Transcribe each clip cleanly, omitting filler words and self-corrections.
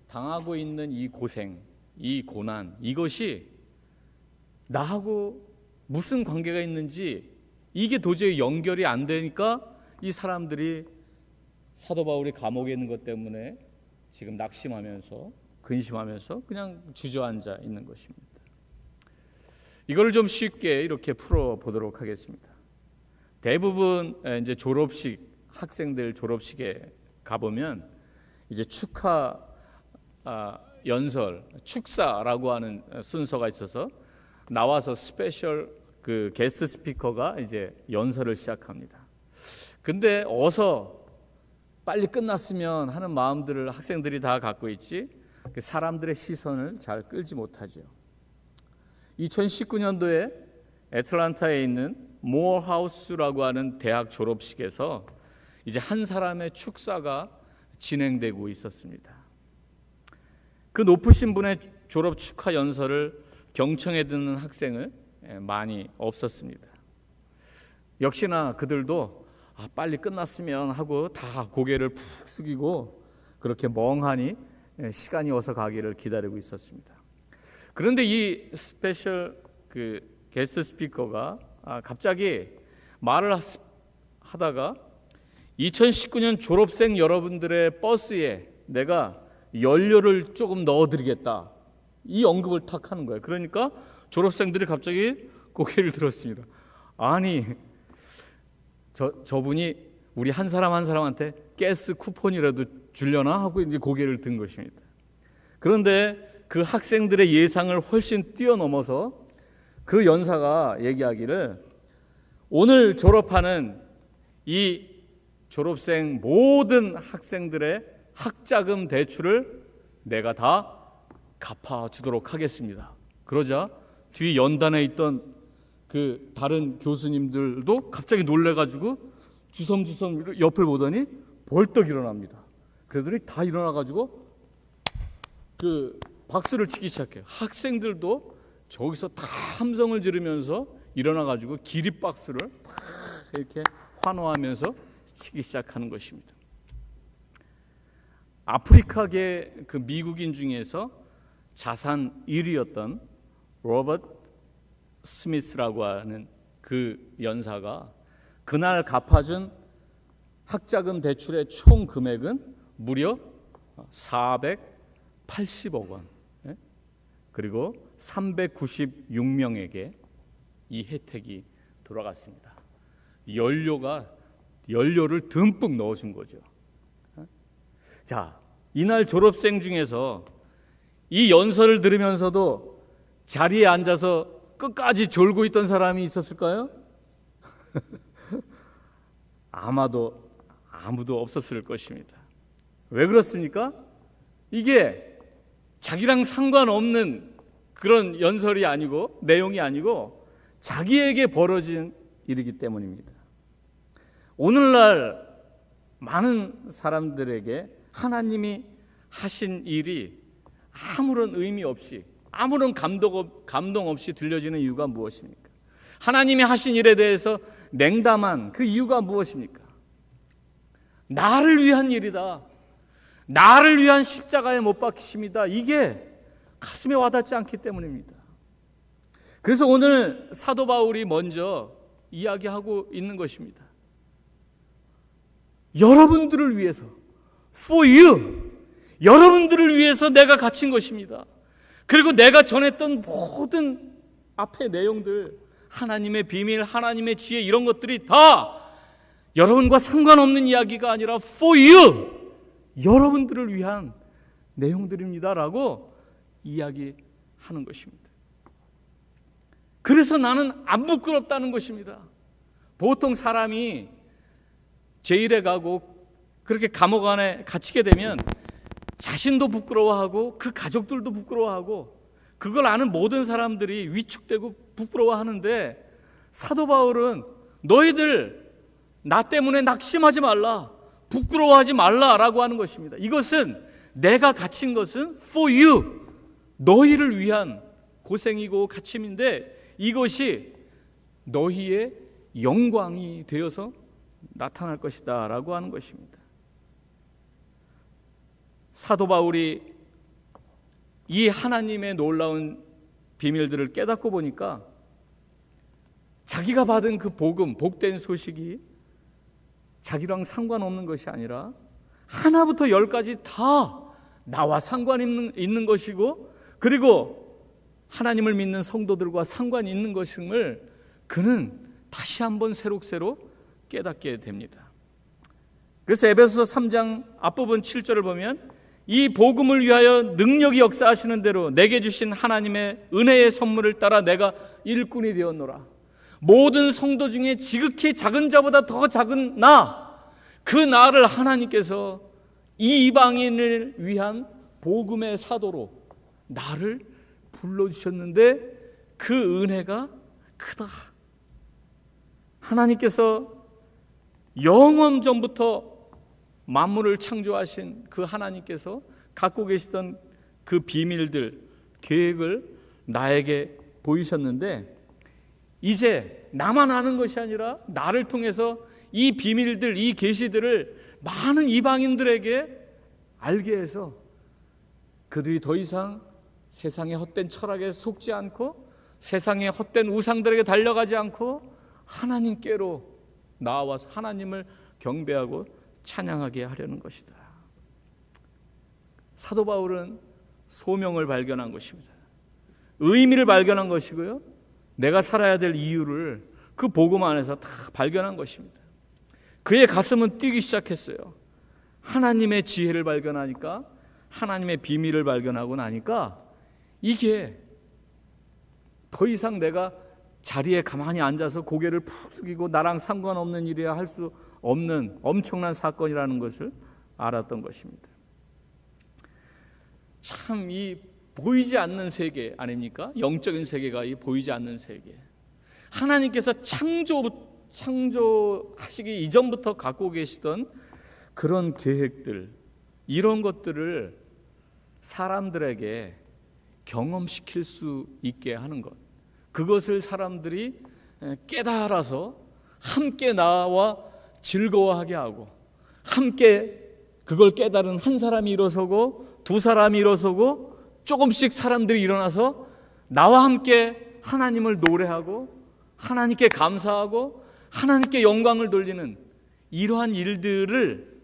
당하고 있는 이 고생, 이 고난, 이것이 나하고 무슨 관계가 있는지 이게 도저히 연결이 안 되니까 이 사람들이 사도 바울이 감옥에 있는 것 때문에 지금 낙심하면서 근심하면서 그냥 주저앉아 있는 것입니다. 이걸 좀 쉽게 이렇게 풀어보도록 하겠습니다. 대부분 이제 졸업식, 학생들 졸업식에 가보면 이제 축하 연설, 축사라고 하는 순서가 있어서 나와서 스페셜 그 게스트 스피커가 이제 연설을 시작합니다. 근데 어서 빨리 끝났으면 하는 마음들을 학생들이 다 갖고 있지 사람들의 시선을 잘 끌지 못하죠. 2019년도에 애틀랜타에 있는 모어하우스라고 하는 대학 졸업식에서 이제 한 사람의 축사가 진행되고 있었습니다. 그 높으신 분의 졸업 축하 연설을 경청해 듣는 학생은 많이 없었습니다. 역시나 그들도 빨리 끝났으면 하고 다 고개를 푹 숙이고 그렇게 멍하니 시간이 어서 가기를 기다리고 있었습니다. 그런데 이 스페셜 그 게스트 스피커가 갑자기 말을 하다가 2019년 졸업생 여러분들의 버스에 내가 연료를 조금 넣어드리겠다, 이 언급을 탁 하는 거예요. 그러니까 졸업생들이 갑자기 고개를 들었습니다. 아니 저분이 우리 한 사람 한 사람한테 가스 쿠폰이라도 주려나 하고 이제 고개를 든 것입니다. 그런데 그 학생들의 예상을 훨씬 뛰어넘어서 그 연사가 얘기하기를 오늘 졸업하는 이 졸업생 모든 학생들의 학자금 대출을 내가 다 갚아주도록 하겠습니다. 그러자 뒤 연단에 있던 그 다른 교수님들도 갑자기 놀래가지고 주섬주섬 옆을 보더니 벌떡 일어납니다. 그들이 다 일어나가지고 그 박수를 치기 시작해요. 학생들도 저기서 다 함성을 지르면서 일어나가지고 기립박수를 이렇게 환호하면서 치기 시작하는 것입니다. 아프리카계 그 미국인 중에서 자산 1위였던 로버트 스미스라고 하는 그 연사가 그날 갚아준 학자금 대출의 총 금액은 무려 480억 원. 그리고 396명에게 이 혜택이 돌아갔습니다. 연료를 듬뿍 넣어준 거죠. 자, 이날 졸업생 중에서 이 연설을 들으면서도 자리에 앉아서 끝까지 졸고 있던 사람이 있었을까요? 아마도 아무도 없었을 것입니다. 왜 그렇습니까? 이게 자기랑 상관없는 그런 연설이 아니고 내용이 아니고 자기에게 벌어진 일이기 때문입니다. 오늘날 많은 사람들에게 하나님이 하신 일이 아무런 의미 없이, 아무런 감동 없이 들려지는 이유가 무엇입니까? 하나님이 하신 일에 대해서 냉담한 그 이유가 무엇입니까? 나를 위한 일이다, 나를 위한 십자가에 못 박히심이다, 이게 가슴에 와닿지 않기 때문입니다. 그래서 오늘 사도 바울이 먼저 이야기하고 있는 것입니다. 여러분들을 위해서, for you, 여러분들을 위해서 내가 갇힌 것입니다. 그리고 내가 전했던 모든 앞의 내용들, 하나님의 비밀, 하나님의 지혜, 이런 것들이 다 여러분과 상관없는 이야기가 아니라 for you, 여러분들을 위한 내용들입니다라고 이야기하는 것입니다. 그래서 나는 안 부끄럽다는 것입니다. 보통 사람이 제일에 가고 그렇게 감옥 안에 갇히게 되면 자신도 부끄러워하고 그 가족들도 부끄러워하고 그걸 아는 모든 사람들이 위축되고 부끄러워하는데, 사도 바울은 너희들 나 때문에 낙심하지 말라, 부끄러워하지 말라라고 하는 것입니다. 이것은 내가 갇힌 것은 for you, 너희를 위한 고생이고 갇힘인데 이것이 너희의 영광이 되어서 나타날 것이다 라고 하는 것입니다. 사도 바울이 이 하나님의 놀라운 비밀들을 깨닫고 보니까 자기가 받은 그 복음, 복된 소식이 자기랑 상관없는 것이 아니라 하나부터 열까지 다 나와 상관이 있는 것이고, 그리고 하나님을 믿는 성도들과 상관이 있는 것임을 그는 다시 한번 새록새록 깨닫게 됩니다. 그래서 에베소서 3장 앞부분 7절을 보면 이 복음을 위하여 능력이 역사하시는 대로 내게 주신 하나님의 은혜의 선물을 따라 내가 일꾼이 되었노라. 모든 성도 중에 지극히 작은 자보다 더 작은 그 나를 하나님께서 이 이방인을 위한 복음의 사도로 나를 불러주셨는데 그 은혜가 크다. 하나님께서 영원 전부터 만물을 창조하신 그 하나님께서 갖고 계시던 그 비밀들, 계획을 나에게 보이셨는데, 이제 나만 아는 것이 아니라 나를 통해서 이 비밀들, 이 계시들을 많은 이방인들에게 알게 해서 그들이 더 이상 세상의 헛된 철학에 속지 않고 세상의 헛된 우상들에게 달려가지 않고 하나님께로 나와서 하나님을 경배하고 찬양하게 하려는 것이다. 사도 바울은 소명을 발견한 것입니다. 의미를 발견한 것이고요, 내가 살아야 될 이유를 그 복음 안에서 다 발견한 것입니다. 그의 가슴은 뛰기 시작했어요. 하나님의 지혜를 발견하니까, 하나님의 비밀을 발견하고 나니까 이게 더 이상 내가 자리에 가만히 앉아서 고개를 푹 숙이고 나랑 상관없는 일이야 할 수 없는 엄청난 사건이라는 것을 알았던 것입니다. 참 이 보이지 않는 세계 아닙니까? 영적인 세계가 이 보이지 않는 세계. 하나님께서 창조하시기 이전부터 갖고 계시던 그런 계획들, 이런 것들을 사람들에게 경험시킬 수 있게 하는 것, 그것을 사람들이 깨달아서 함께 나와 즐거워하게 하고, 함께 그걸 깨달은 한 사람이 일어서고 두 사람이 일어서고 조금씩 사람들이 일어나서 나와 함께 하나님을 노래하고 하나님께 감사하고 하나님께 영광을 돌리는 이러한 일들을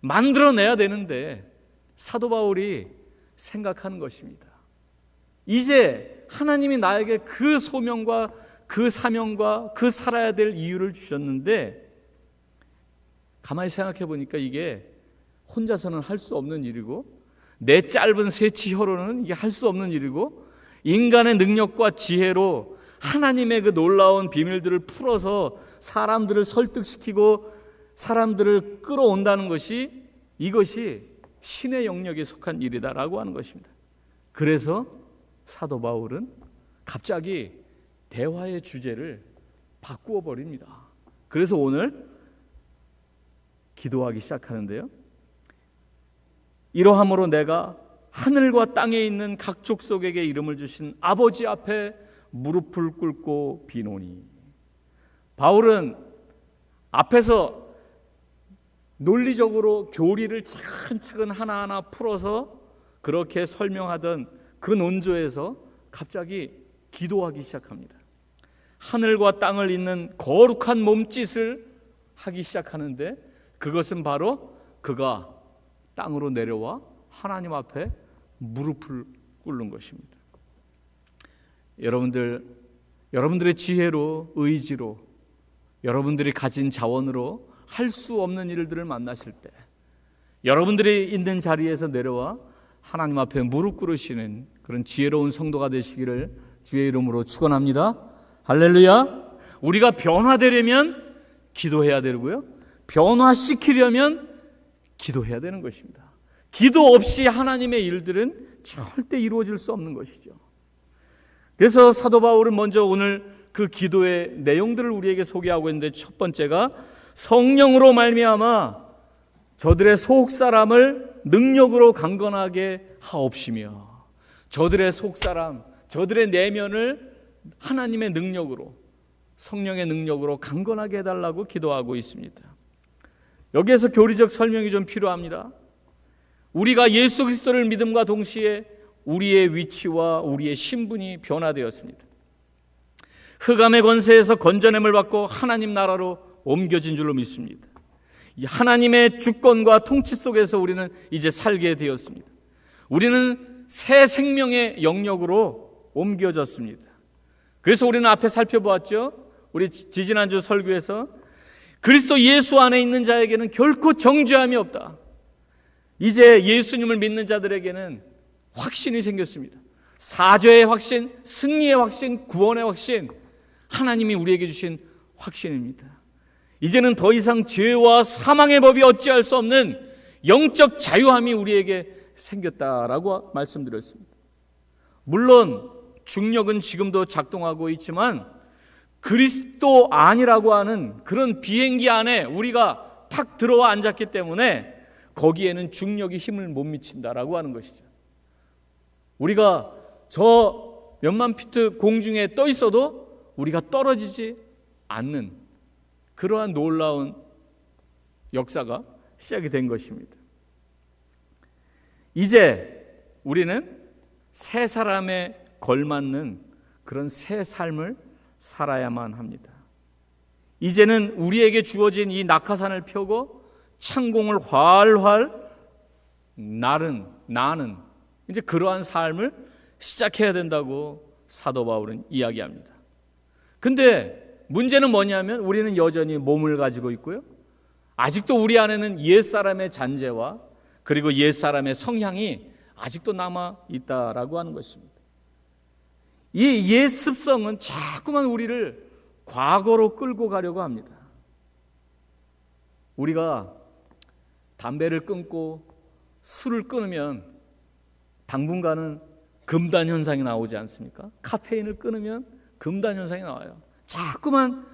만들어내야 되는데, 사도 바울이 생각하는 것입니다. 이제 하나님이 나에게 그 소명과 그 사명과 그 살아야 될 이유를 주셨는데, 가만히 생각해 보니까 이게 혼자서는 할 수 없는 일이고, 내 짧은 세치혀로는 이게 할 수 없는 일이고, 인간의 능력과 지혜로 하나님의 그 놀라운 비밀들을 풀어서 사람들을 설득시키고 사람들을 끌어온다는 것이, 이것이 신의 영역에 속한 일이다라고 하는 것입니다. 그래서 사도 바울은 갑자기 대화의 주제를 바꾸어 버립니다. 그래서 오늘 기도하기 시작하는데요, 이러함으로 내가 하늘과 땅에 있는 각 족속에게 이름을 주신 아버지 앞에 무릎을 꿇고 비노니. 바울은 앞에서 논리적으로 교리를 차근차근 하나하나 풀어서 그렇게 설명하던 그 논조에서 갑자기 기도하기 시작합니다. 하늘과 땅을 잇는 거룩한 몸짓을 하기 시작하는데, 그것은 바로 그가 땅으로 내려와 하나님 앞에 무릎을 꿇는 것입니다. 여러분들의 지혜로, 의지로, 여러분들이 가진 자원으로 할 수 없는 일들을 만나실 때, 여러분들이 있는 자리에서 내려와 하나님 앞에 무릎 꿇으시는 그런 지혜로운 성도가 되시기를 주의 이름으로 축원합니다. 할렐루야. 우리가 변화되려면 기도해야 되고요, 변화시키려면 기도해야 되는 것입니다. 기도 없이 하나님의 일들은 절대 이루어질 수 없는 것이죠. 그래서 사도 바울은 먼저 오늘 그 기도의 내용들을 우리에게 소개하고 있는데, 첫 번째가 성령으로 말미암아 저들의 속사람을 능력으로 강건하게 하옵시며, 저들의 속사람, 저들의 내면을 하나님의 능력으로, 성령의 능력으로 강건하게 해달라고 기도하고 있습니다. 여기에서 교리적 설명이 좀 필요합니다. 우리가 예수 그리스도를 믿음과 동시에 우리의 위치와 우리의 신분이 변화되었습니다. 흑암의 권세에서 건져냄을 받고 하나님 나라로 옮겨진 줄로 믿습니다. 이 하나님의 주권과 통치 속에서 우리는 이제 살게 되었습니다. 우리는 새 생명의 영역으로 옮겨졌습니다. 그래서 우리는 앞에 살펴보았죠. 우리 지지난주 설교에서 그리스도 예수 안에 있는 자에게는 결코 정죄함이 없다. 이제 예수님을 믿는 자들에게는 확신이 생겼습니다. 사죄의 확신, 승리의 확신, 구원의 확신, 하나님이 우리에게 주신 확신입니다. 이제는 더 이상 죄와 사망의 법이 어찌할 수 없는 영적 자유함이 우리에게 생겼다라고 말씀드렸습니다. 물론 중력은 지금도 작동하고 있지만 그리스도 안이라고 하는 그런 비행기 안에 우리가 탁 들어와 앉았기 때문에 거기에는 중력이 힘을 못 미친다라고 하는 것이죠. 우리가 저 몇만 피트 공중에 떠 있어도 우리가 떨어지지 않는 그러한 놀라운 역사가 시작이 된 것입니다. 이제 우리는 새 사람에 걸맞는 그런 새 삶을 살아야만 합니다. 이제는 우리에게 주어진 이 낙하산을 펴고 창공을 활활 나는 이제 그러한 삶을 시작해야 된다고 사도 바울은 이야기합니다. 근데 문제는 뭐냐면 우리는 여전히 몸을 가지고 있고요. 아직도 우리 안에는 옛사람의 잔재와 그리고 옛사람의 성향이 아직도 남아 있다라고 하는 것입니다. 이 옛 습성은 자꾸만 우리를 과거로 끌고 가려고 합니다. 우리가 담배를 끊고 술을 끊으면 당분간은 금단 현상이 나오지 않습니까? 카페인을 끊으면 금단 현상이 나와요. 자꾸만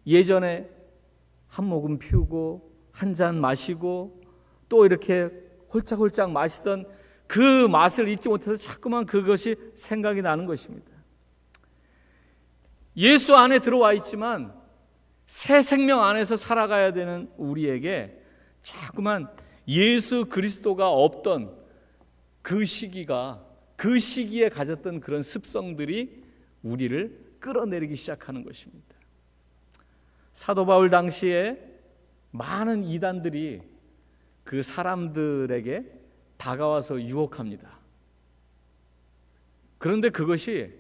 예전에 한 모금 피우고 한 잔 마시고 또 이렇게 홀짝홀짝 마시던 그 맛을 잊지 못해서 자꾸만 그것이 생각이 나는 것입니다. 예수 안에 들어와 있지만 새 생명 안에서 살아가야 되는 우리에게 자꾸만 예수 그리스도가 없던 그 시기에 가졌던 그런 습성들이 우리를 끌어내리기 시작하는 것입니다. 사도 바울 당시에 많은 이단들이 그 사람들에게 다가와서 유혹합니다. 그런데 그것이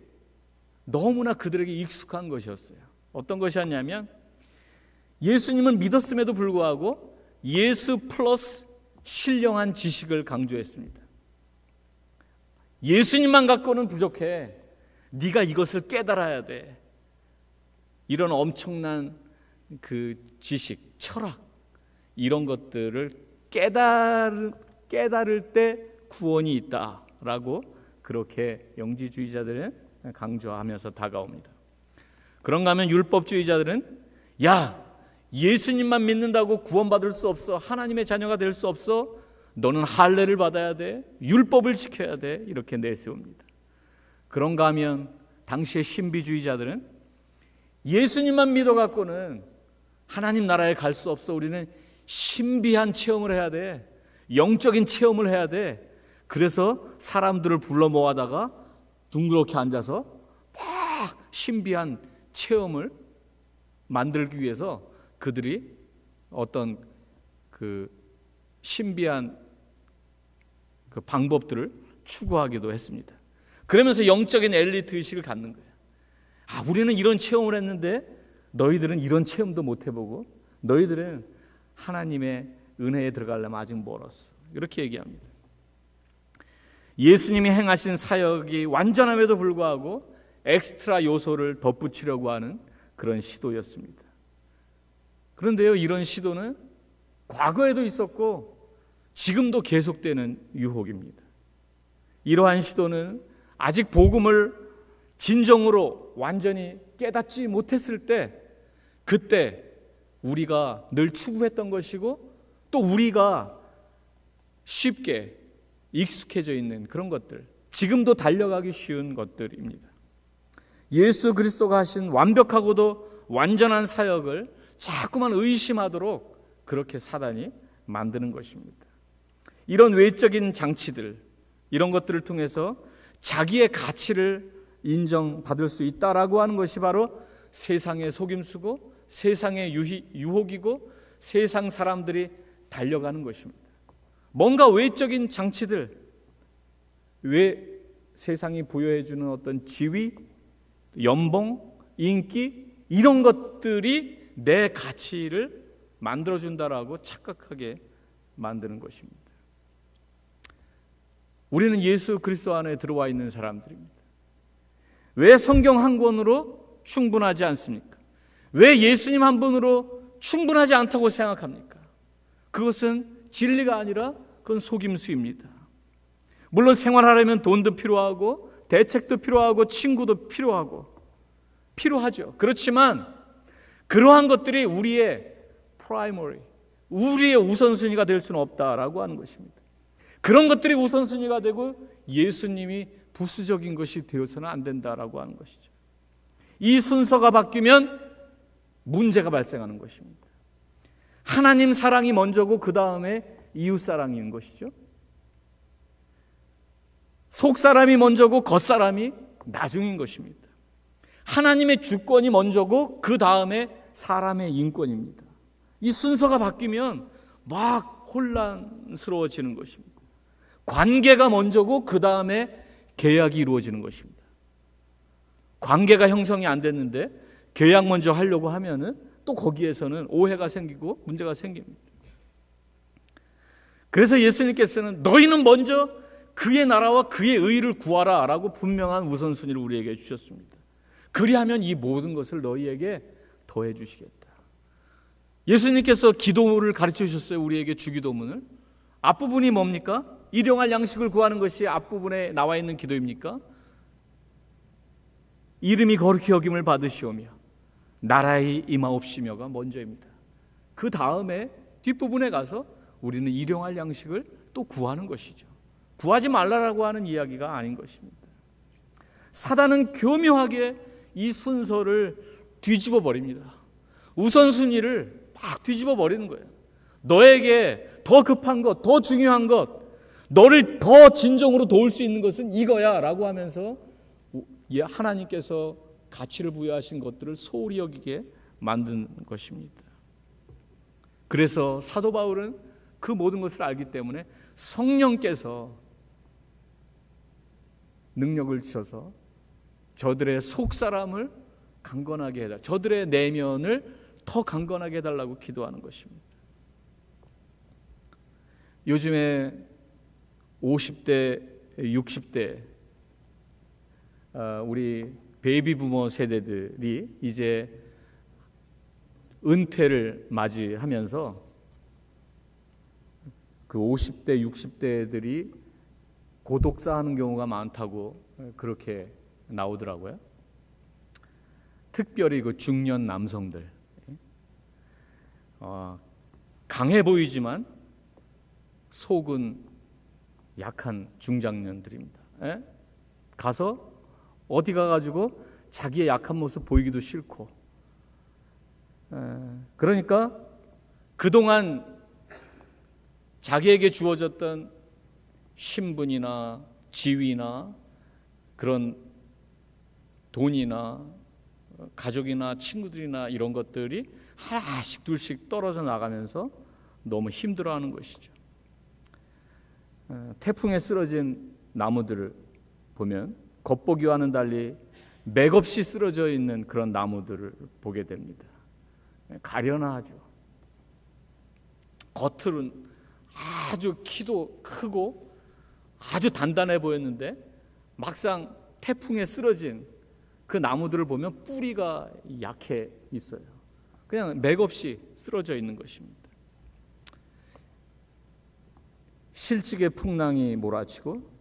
너무나 그들에게 익숙한 것이었어요. 어떤 것이었냐면 예수님을 믿었음에도 불구하고 예수 플러스 신령한 지식을 강조했습니다. 예수님만 갖고는 부족해. 네가 이것을 깨달아야 돼. 이런 엄청난 그 지식, 철학 이런 것들을 깨달을 때 구원이 있다라고 그렇게 영지주의자들은 강조하면서 다가옵니다. 그런가 하면 율법주의자들은 야, 예수님만 믿는다고 구원받을 수 없어. 하나님의 자녀가 될 수 없어. 너는 할례를 받아야 돼. 율법을 지켜야 돼. 이렇게 내세웁니다. 그런가 하면 당시의 신비주의자들은 예수님만 믿어갖고는 하나님 나라에 갈 수 없어. 우리는 신비한 체험을 해야 돼. 영적인 체험을 해야 돼. 그래서 사람들을 불러 모아다가 둥그렇게 앉아서 막 신비한 체험을 만들기 위해서 그들이 어떤 그 신비한 그 방법들을 추구하기도 했습니다. 그러면서 영적인 엘리트 의식을 갖는 거예요. 아, 우리는 이런 체험을 했는데 너희들은 이런 체험도 못 해보고 너희들은 하나님의 은혜에 들어가려면 아직 멀었어. 이렇게 얘기합니다. 예수님이 행하신 사역이 완전함에도 불구하고 엑스트라 요소를 덧붙이려고 하는 그런 시도였습니다. 그런데요, 이런 시도는 과거에도 있었고 지금도 계속되는 유혹입니다. 이러한 시도는 아직 복음을 진정으로 완전히 깨닫지 못했을 때 그때 우리가 늘 추구했던 것이고 또 우리가 쉽게 익숙해져 있는 그런 것들, 지금도 달려가기 쉬운 것들입니다. 예수 그리스도가 하신 완벽하고도 완전한 사역을 자꾸만 의심하도록 그렇게 사단이 만드는 것입니다. 이런 외적인 장치들, 이런 것들을 통해서 자기의 가치를 인정받을 수 있다라고 하는 것이 바로 세상의 속임수고 세상의 유혹이고 세상 사람들이 달려가는 것입니다. 뭔가 외적인 장치들, 왜 세상이 부여해주는 어떤 지위, 연봉, 인기 이런 것들이 내 가치를 만들어준다라고 착각하게 만드는 것입니다. 우리는 예수 그리스도 안에 들어와 있는 사람들입니다. 왜 성경 한 권으로 충분하지 않습니까? 왜 예수님 한 분으로 충분하지 않다고 생각합니까? 그것은 진리가 아니라 그건 속임수입니다. 물론 생활하려면 돈도 필요하고 대책도 필요하고 친구도 필요하죠. 그렇지만 그러한 것들이 우리의 프라이머리, 우리의 우선순위가 될 수는 없다라고 하는 것입니다. 그런 것들이 우선순위가 되고 예수님이 부수적인 것이 되어서는 안 된다라고 하는 것이죠. 이 순서가 바뀌면 문제가 발생하는 것입니다. 하나님 사랑이 먼저고 그 다음에 이웃 사랑인 것이죠. 속 사람이 먼저고 겉 사람이 나중인 것입니다. 하나님의 주권이 먼저고 그 다음에 사람의 인권입니다. 이 순서가 바뀌면 막 혼란스러워지는 것입니다. 관계가 먼저고 그 다음에 계약이 이루어지는 것입니다. 관계가 형성이 안 됐는데 계약 먼저 하려고 하면은 또 거기에서는 오해가 생기고 문제가 생깁니다. 그래서 예수님께서는 너희는 먼저 그의 나라와 그의 의를 구하라 라고 분명한 우선순위를 우리에게 주셨습니다. 그리하면 이 모든 것을 너희에게 더해 주시겠다. 예수님께서 기도를 가르쳐 주셨어요. 우리에게 주기도문을. 앞부분이 뭡니까? 일용할 양식을 구하는 것이 앞부분에 나와 있는 기도입니까? 이름이 거룩히 여김을 받으시오며 나라의 임하옵시며가 먼저입니다. 그 다음에 뒷부분에 가서 우리는 일용할 양식을 또 구하는 것이죠. 구하지 말라라고 하는 이야기가 아닌 것입니다. 사단은 교묘하게 이 순서를 뒤집어 버립니다. 우선순위를 막 뒤집어 버리는 거예요. 너에게 더 급한 것, 더 중요한 것, 너를 더 진정으로 도울 수 있는 것은 이거야 라고 하면서 하나님께서 가치를 부여하신 것들을 소홀히 여기게 만든 것입니다. 그래서 사도 바울은 그 모든 것을 알기 때문에 성령께서 능력을 주셔서 저들의 속사람을 강건하게 해달라, 저들의 내면을 더 강건하게 해달라고 기도하는 것입니다. 요즘에 50대, 60대 우리 베이비 부머 세대들이 이제 은퇴를 맞이하면서 그 50대, 60대들이 고독사하는 경우가 많다고 그렇게 나오더라고요. 특별히 그 중년 남성들, 강해 보이지만 속은 약한 중장년들입니다. 가서 어디 가가지고 자기의 약한 모습 보이기도 싫고, 그러니까 그동안 자기에게 주어졌던 신분이나 지위나 그런 돈이나 가족이나 친구들이나 이런 것들이 하나씩 둘씩 떨어져 나가면서 너무 힘들어하는 것이죠. 태풍에 쓰러진 나무들을 보면 겉보기와는 달리 맥없이 쓰러져 있는 그런 나무들을 보게 됩니다. 가련하죠. 겉으로는 아주 키도 크고 아주 단단해 보였는데 막상 태풍에 쓰러진 그 나무들을 보면 뿌리가 약해 있어요. 그냥 맥없이 쓰러져 있는 것입니다. 실직의 풍랑이 몰아치고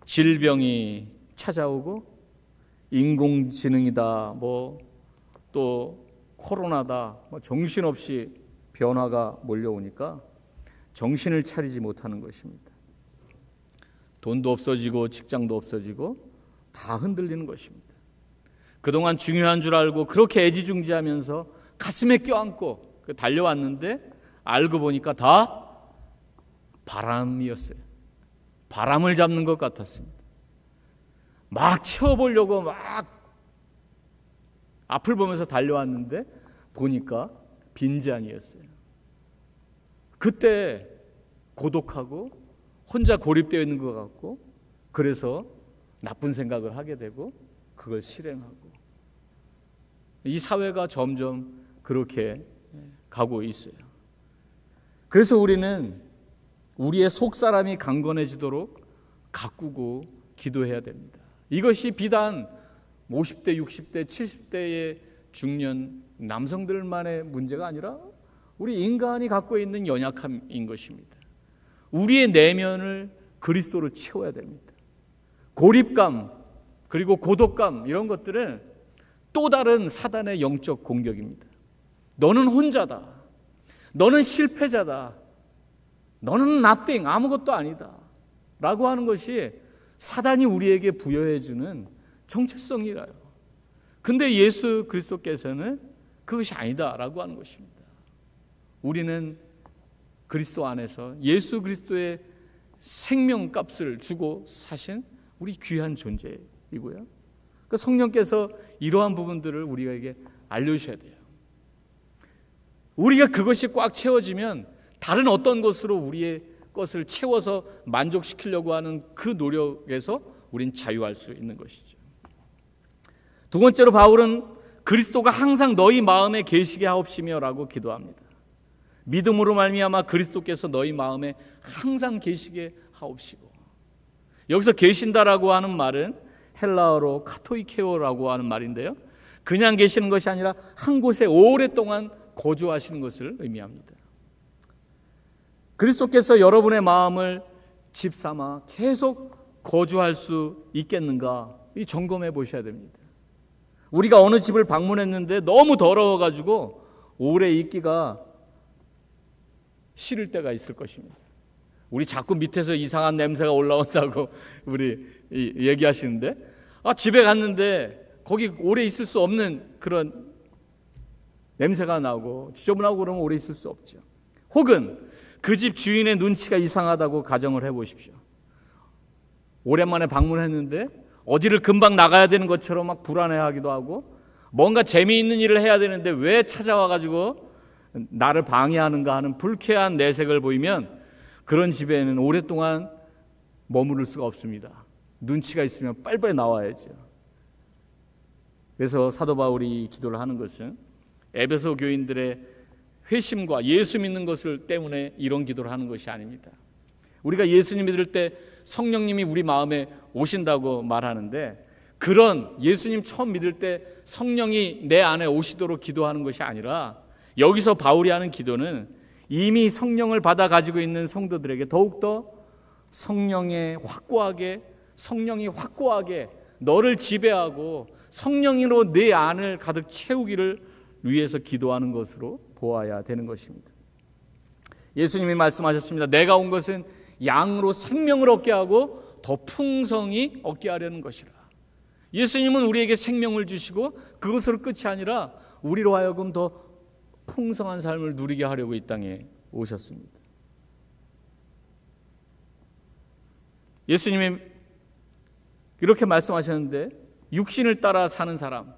질병이 찾아오고 인공지능이다, 또 코로나다, 정신없이 변화가 몰려오니까 정신을 차리지 못하는 것입니다. 돈도 없어지고 직장도 없어지고 다 흔들리는 것입니다. 그동안 중요한 줄 알고 그렇게 애지중지하면서 가슴에 껴안고 달려왔는데 알고 보니까 다 바람이었어요. 바람을 잡는 것 같았습니다. 막 채워보려고 막 앞을 보면서 달려왔는데 보니까 빈잔이었어요. 그때 고독하고 혼자 고립되어 있는 것 같고, 그래서 나쁜 생각을 하게 되고 그걸 실행하고, 이 사회가 점점 그렇게 가고 있어요. 그래서 우리는 우리의 속사람이 강건해지도록 가꾸고 기도해야 됩니다. 이것이 비단 50대, 60대, 70대의 중년 남성들만의 문제가 아니라 우리 인간이 갖고 있는 연약함인 것입니다. 우리의 내면을 그리스도로 채워야 됩니다. 고립감 그리고 고독감, 이런 것들은 또 다른 사단의 영적 공격입니다. 너는 혼자다, 너는 실패자다, 너는 nothing, 아무것도 아니다 라고 하는 것이 사단이 우리에게 부여해 주는 정체성이라요. 근데 예수 그리스도께서는 그것이 아니다라고 하는 것입니다. 우리는 그리스도 안에서 예수 그리스도의 생명값을 주고 사신 우리 귀한 존재이고요. 그 성령께서 이러한 부분들을 우리에게 알려주셔야 돼요. 우리가 그것이 꽉 채워지면 다른 어떤 것으로 우리의 것을 채워서 만족시키려고 하는 그 노력에서 우린 자유할 수 있는 것이죠. 두 번째로 바울은 그리스도가 항상 너희 마음에 계시게 하옵시며 라고 기도합니다. 믿음으로 말미암아 그리스도께서 너희 마음에 항상 계시게 하옵시고, 여기서 계신다라고 하는 말은 헬라어로 카토이케오라고 하는 말인데요, 그냥 계시는 것이 아니라 한 곳에 오랫동안 거주하시는 것을 의미합니다. 그리스도께서 여러분의 마음을 집 삼아 계속 거주할 수 있겠는가, 이 점검해 보셔야 됩니다. 우리가 어느 집을 방문했는데 너무 더러워가지고 오래 있기가 싫을 때가 있을 것입니다. 우리 자꾸 밑에서 이상한 냄새가 올라온다고 우리 얘기하시는데, 집에 갔는데 거기 오래 있을 수 없는 그런 냄새가 나고 지저분하고 그러면 오래 있을 수 없죠. 혹은 그 집 주인의 눈치가 이상하다고 가정을 해보십시오. 오랜만에 방문했는데 어디를 금방 나가야 되는 것처럼 막 불안해하기도 하고, 뭔가 재미있는 일을 해야 되는데 왜 찾아와가지고 나를 방해하는가 하는 불쾌한 내색을 보이면 그런 집에는 오랫동안 머무를 수가 없습니다. 눈치가 있으면 빨리빨리 나와야죠. 그래서 사도 바울이 기도를 하는 것은 에베소 교인들의 회심과 예수 믿는 것을 때문에 이런 기도를 하는 것이 아닙니다. 우리가 예수님 믿을 때 성령님이 우리 마음에 오신다고 말하는데, 그런 예수님 처음 믿을 때 성령이 내 안에 오시도록 기도하는 것이 아니라, 여기서 바울이 하는 기도는 이미 성령을 받아 가지고 있는 성도들에게 더욱더 성령이 확고하게 너를 지배하고 성령으로 내 안을 가득 채우기를 위해서 기도하는 것으로 보아야 되는 것입니다. 예수님이 말씀하셨습니다. 내가 온 것은 양으로 생명을 얻게 하고 더 풍성히 얻게 하려는 것이라. 예수님은 우리에게 생명을 주시고 그것으로 끝이 아니라 우리로 하여금 더 풍성한 삶을 누리게 하려고 이 땅에 오셨습니다. 예수님이 이렇게 말씀하셨는데, 육신을 따라 사는 사람,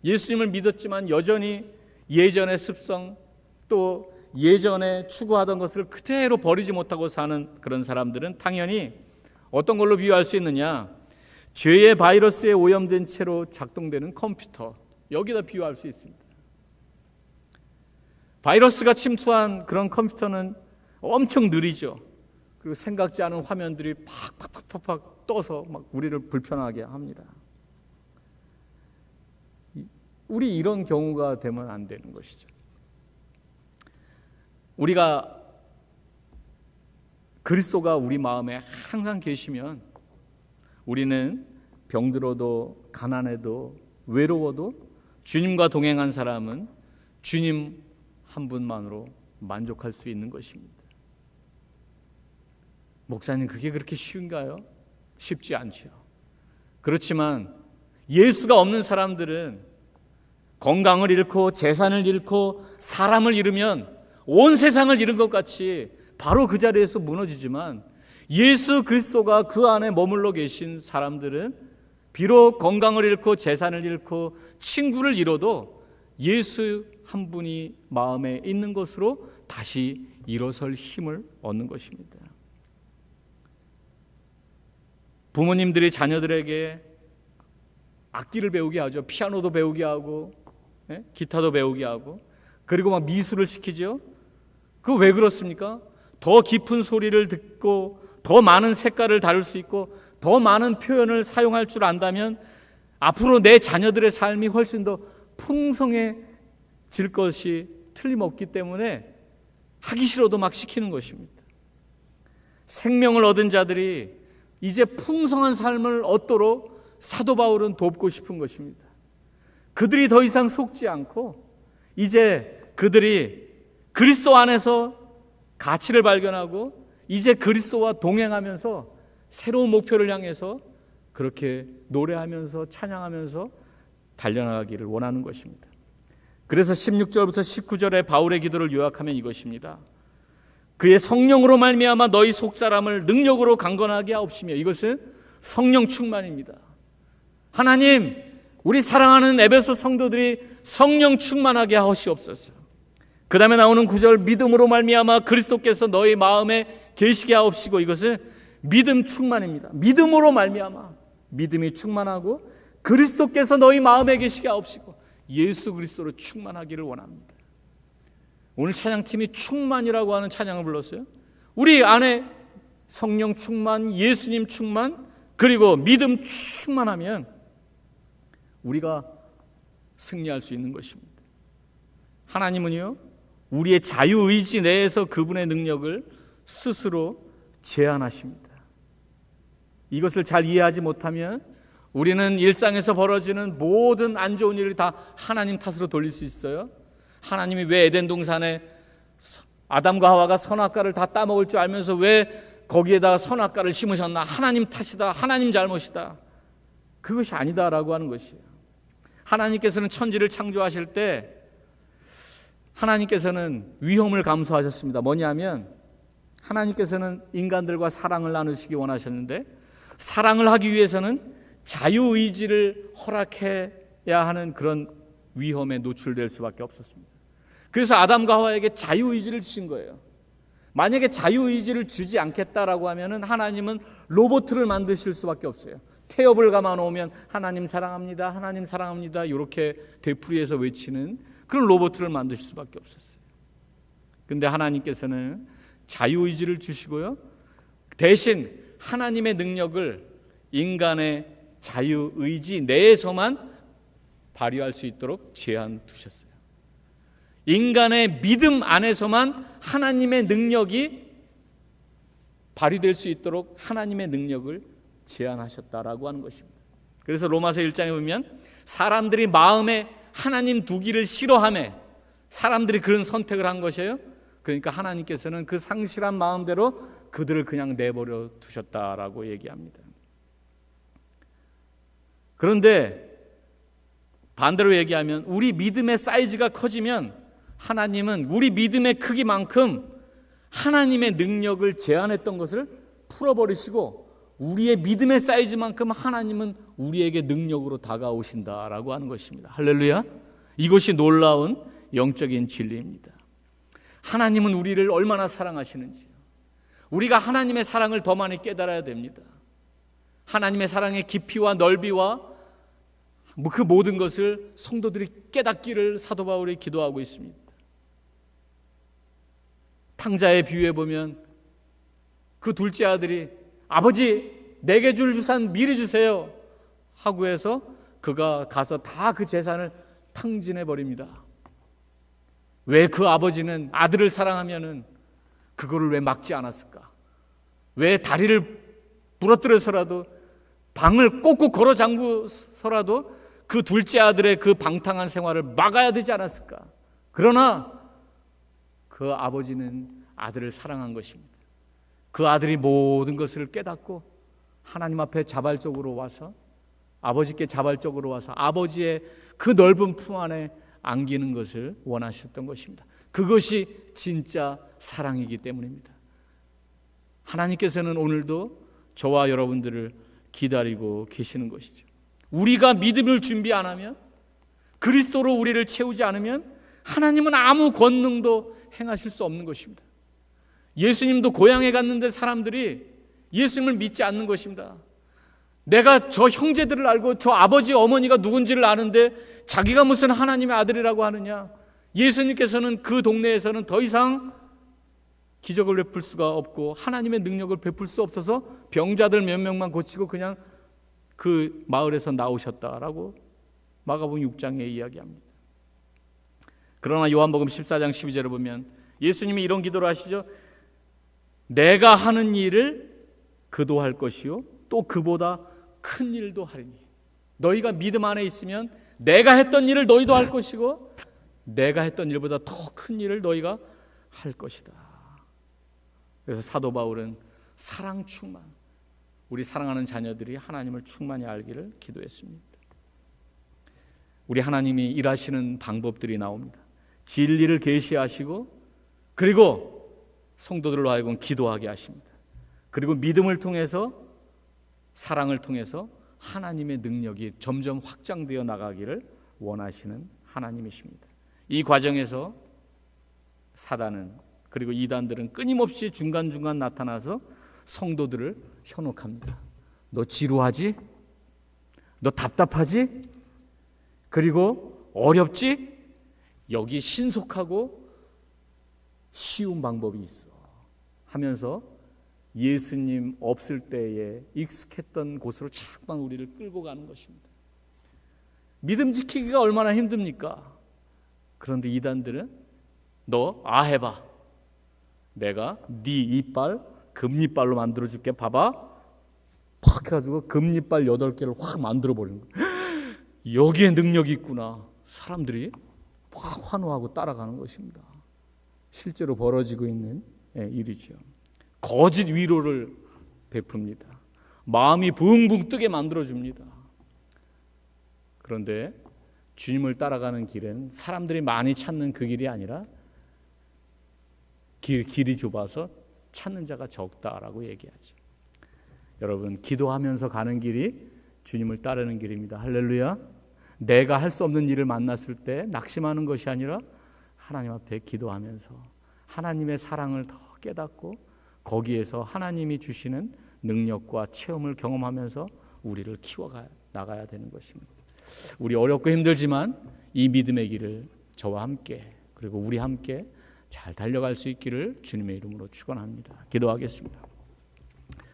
예수님을 믿었지만 여전히 예전의 습성 또 예전에 추구하던 것을 그대로 버리지 못하고 사는 그런 사람들은 당연히 어떤 걸로 비유할 수 있느냐, 죄의 바이러스에 오염된 채로 작동되는 컴퓨터, 여기다 비유할 수 있습니다. 바이러스가 침투한 그런 컴퓨터는 엄청 느리죠. 그리고 생각지 않은 화면들이 팍팍팍팍 떠서 막 우리를 불편하게 합니다. 우리 이런 경우가 되면 안 되는 것이죠. 우리가 그리스도가 우리 마음에 항상 계시면 우리는 병들어도 가난해도 외로워도 주님과 동행한 사람은 주님 한 분만으로 만족할 수 있는 것입니다. 목사님, 그게 그렇게 쉬운가요? 쉽지 않죠. 그렇지만 예수가 없는 사람들은 건강을 잃고 재산을 잃고 사람을 잃으면 온 세상을 잃은 것 같이 바로 그 자리에서 무너지지만 예수 그리스도가 그 안에 머물러 계신 사람들은 비록 건강을 잃고 재산을 잃고 친구를 잃어도 예수 한 분이 마음에 있는 것으로 다시 일어설 힘을 얻는 것입니다. 부모님들이 자녀들에게 악기를 배우게 하죠. 피아노도 배우게 하고 기타도 배우게 하고, 그리고 막 미술을 시키죠. 그거 왜 그렇습니까? 더 깊은 소리를 듣고 더 많은 색깔을 다룰 수 있고 더 많은 표현을 사용할 줄 안다면 앞으로 내 자녀들의 삶이 훨씬 더 풍성해질 것이 틀림없기 때문에 하기 싫어도 막 시키는 것입니다. 생명을 얻은 자들이 이제 풍성한 삶을 얻도록 사도 바울은 돕고 싶은 것입니다. 그들이 더 이상 속지 않고 이제 그들이 그리스도 안에서 가치를 발견하고 이제 그리스도와 동행하면서 새로운 목표를 향해서 그렇게 노래하면서 찬양하면서 달려나가기를 원하는 것입니다. 그래서 16절부터 19절의 바울의 기도를 요약하면 이것입니다. 그의 성령으로 말미암아 너희 속사람을 능력으로 강건하게 하옵시며, 이것은 성령 충만입니다. 하나님, 우리 사랑하는 에베소 성도들이 성령 충만하게 하시옵소서. 그 다음에 나오는 9절, 믿음으로 말미암아 그리스도께서 너희 마음에 계시게 하옵시고, 이것은 믿음 충만입니다. 믿음으로 말미암아 믿음이 충만하고 그리스도께서 너희 마음에 계시게 하옵시고, 예수 그리스도로 충만하기를 원합니다. 오늘 찬양팀이 충만이라고 하는 찬양을 불렀어요. 우리 안에 성령 충만, 예수님 충만, 그리고 믿음 충만하면 우리가 승리할 수 있는 것입니다. 하나님은요, 우리의 자유의지 내에서 그분의 능력을 스스로 제한하십니다. 이것을 잘 이해하지 못하면 우리는 일상에서 벌어지는 모든 안 좋은 일을 다 하나님 탓으로 돌릴 수 있어요. 하나님이 왜 에덴 동산에 아담과 하와가 선악과를 다 따먹을 줄 알면서 왜 거기에다가 선악과를 심으셨나? 하나님 탓이다, 하나님 잘못이다. 그것이 아니다라고 하는 것이에요. 하나님께서는 천지를 창조하실 때 하나님께서는 위험을 감수하셨습니다. 뭐냐면 하나님께서는 인간들과 사랑을 나누시기 원하셨는데, 사랑을 하기 위해서는 자유의지를 허락해야 하는 그런 위험에 노출될 수밖에 없었습니다. 그래서 아담과 하와에게 자유의지를 주신 거예요. 만약에 자유의지를 주지 않겠다라고 하면은 하나님은 로봇을 만드실 수밖에 없어요. 태엽을 감아놓으면 하나님 사랑합니다, 하나님 사랑합니다 이렇게 되풀이해서 외치는 그런 로봇을 만드실 수밖에 없었어요. 근데 하나님께서는 자유의지를 주시고요, 대신 하나님의 능력을 인간의 자유의지 내에서만 발휘할 수 있도록 제한 두셨어요. 인간의 믿음 안에서만 하나님의 능력이 발휘될 수 있도록 하나님의 능력을 제한하셨다라고 하는 것입니다. 그래서 로마서 1장에 보면 사람들이 마음에 하나님 두기를 싫어하며 사람들이 그런 선택을 한 것이에요. 그러니까 하나님께서는 그 상실한 마음대로 그들을 그냥 내버려 두셨다라고 얘기합니다. 그런데 반대로 얘기하면 우리 믿음의 사이즈가 커지면 하나님은 우리 믿음의 크기만큼 하나님의 능력을 제한했던 것을 풀어버리시고 우리의 믿음의 사이즈만큼 하나님은 우리에게 능력으로 다가오신다라고 하는 것입니다. 할렐루야. 이것이 놀라운 영적인 진리입니다. 하나님은 우리를 얼마나 사랑하시는지 우리가 하나님의 사랑을 더 많이 깨달아야 됩니다. 하나님의 사랑의 깊이와 넓이와 그 모든 것을 성도들이 깨닫기를 사도 바울이 기도하고 있습니다. 탕자의 비유에 보면 그 둘째 아들이 아버지 내게 줄 유산 미리 주세요 하고 해서 그가 가서 다 그 재산을 탕진해 버립니다. 왜 그 아버지는 아들을 사랑하면은 그거를 왜 막지 않았을까? 왜 다리를 부러뜨려서라도 방을 꼭꼭 걸어 잠그서라도 그 둘째 아들의 그 방탕한 생활을 막아야 되지 않았을까? 그러나 그 아버지는 아들을 사랑한 것입니다. 그 아들이 모든 것을 깨닫고 하나님 앞에 자발적으로 와서 아버지께 자발적으로 와서 아버지의 그 넓은 품 안에 안기는 것을 원하셨던 것입니다. 그것이 진짜 사랑이기 때문입니다. 하나님께서는 오늘도 저와 여러분들을 기다리고 계시는 것이죠. 우리가 믿음을 준비 안 하면, 그리스도로 우리를 채우지 않으면 하나님은 아무 권능도 행하실 수 없는 것입니다. 예수님도 고향에 갔는데 사람들이 예수님을 믿지 않는 것입니다. 내가 저 형제들을 알고 저 아버지 어머니가 누군지를 아는데 자기가 무슨 하나님의 아들이라고 하느냐. 예수님께서는 그 동네에서는 더 이상 기적을 베풀 수가 없고 하나님의 능력을 베풀 수 없어서 병자들 몇 명만 고치고 그냥 그 마을에서 나오셨다라고 마가복음 6장에 이야기합니다. 그러나 요한복음 14장 12절을 보면 예수님이 이런 기도를 하시죠. 내가 하는 일을 그도 할 것이요 또 그보다 큰 일도 하리니. 너희가 믿음 안에 있으면 내가 했던 일을 너희도 할 것이고 내가 했던 일보다 더 큰 일을 너희가 할 것이다. 그래서 사도 바울은 사랑 충만, 우리 사랑하는 자녀들이 하나님을 충만히 알기를 기도했습니다. 우리 하나님이 일하시는 방법들이 나옵니다. 진리를 계시하시고 그리고 성도들로 하여금 기도하게 하십니다. 그리고 믿음을 통해서 사랑을 통해서 하나님의 능력이 점점 확장되어 나가기를 원하시는 하나님이십니다. 이 과정에서 사단은 그리고 이단들은 끊임없이 중간중간 나타나서 성도들을 현혹합니다. 너 지루하지? 너 답답하지? 그리고 어렵지? 여기 신속하고 쉬운 방법이 있어 하면서 예수님 없을 때에 익숙했던 곳으로 자꾸만 우리를 끌고 가는 것입니다. 믿음 지키기가 얼마나 힘듭니까? 그런데 이단들은 너 해봐. 내가 네 이빨 금리빨로 만들어줄게. 봐봐. 팍 해가지고 금리빨 8개를 확 만들어버리는 거예요. 여기에 능력이 있구나. 사람들이 확 환호하고 따라가는 것입니다. 실제로 벌어지고 있는 일이죠. 거짓 위로를 베풉니다. 마음이 붕붕 뜨게 만들어줍니다. 그런데 주님을 따라가는 길은 사람들이 많이 찾는 그 길이 아니라 길이 좁아서 찾는 자가 적다라고 얘기하죠. 여러분, 기도하면서 가는 길이 주님을 따르는 길입니다. 할렐루야. 내가 할 수 없는 일을 만났을 때 낙심하는 것이 아니라 하나님 앞에 기도하면서 하나님의 사랑을 더 깨닫고 거기에서 하나님이 주시는 능력과 체험을 경험하면서 우리를 키워가 나가야 되는 것입니다. 우리 어렵고 힘들지만 이 믿음의 길을 저와 함께 그리고 우리 함께 잘 달려갈 수 있기를 주님의 이름으로 축원합니다. 기도하겠습니다.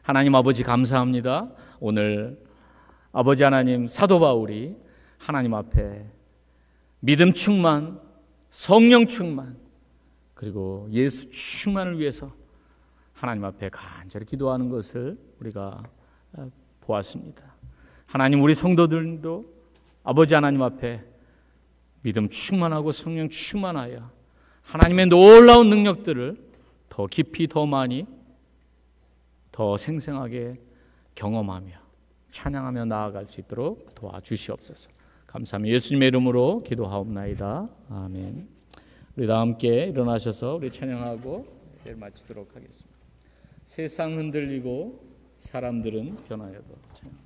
하나님 아버지 감사합니다. 오늘 아버지 하나님 사도 바울이 하나님 앞에 믿음 충만, 성령 충만, 그리고 예수 충만을 위해서 하나님 앞에 간절히 기도하는 것을 우리가 보았습니다. 하나님, 우리 성도들도 아버지 하나님 앞에 믿음 충만하고 성령 충만하여 하나님의 놀라운 능력들을 더 깊이 더 많이 더 생생하게 경험하며 찬양하며 나아갈 수 있도록 도와주시옵소서. 감사합니다. 예수님의 이름으로 기도하옵나이다. 아멘. 우리 다 함께 일어나셔서 우리 찬양하고 예배를 마치도록 하겠습니다. 세상 흔들리고 사람들은 변하여도 찬양합니다.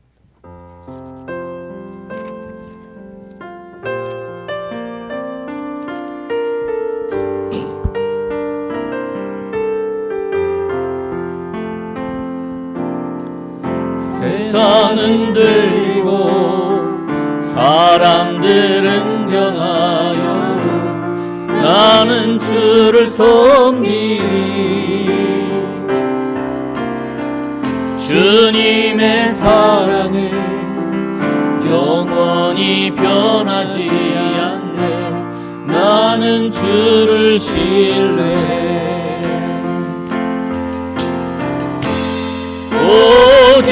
세상 흔들리고 사람들은 변하여도 나는 주를 섬기리. 주님의 사랑은 영원히 변하지 않네. 나는 주를 신뢰해. 오직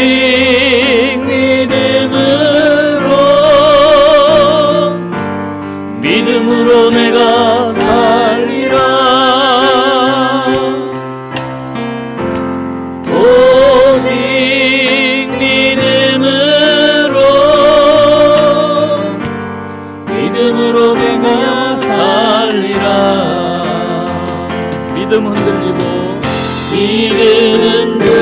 믿음으로 내가 살리라. 오직 믿음으로 내가 살리라. 믿음 흔들리고 믿음 흔들리고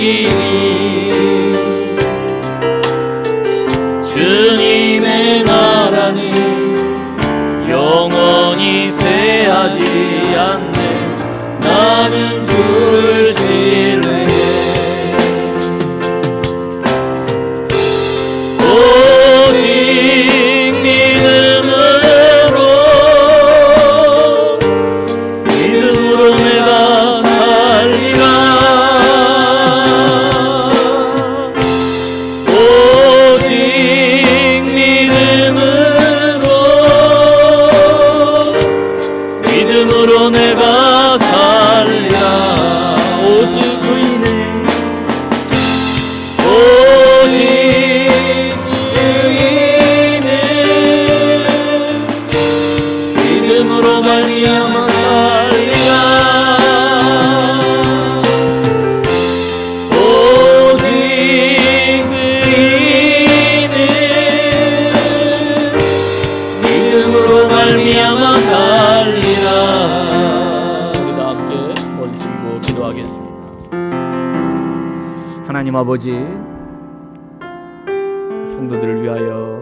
이기리. 주님의 나라는 영원히 쇠하지 않네. 나는 주를 신뢰해. 오직 믿음으로 내가 살리라. 오직 믿음으로 내가 살리라. 오직 의인은 믿음으로 말미암아 살리라. 오직 의인은 믿음으로 말미암아 살리라. 우리가 함께 머리 숙이고 기도하겠습니다. 하나님 아버지, 성도들을 위하여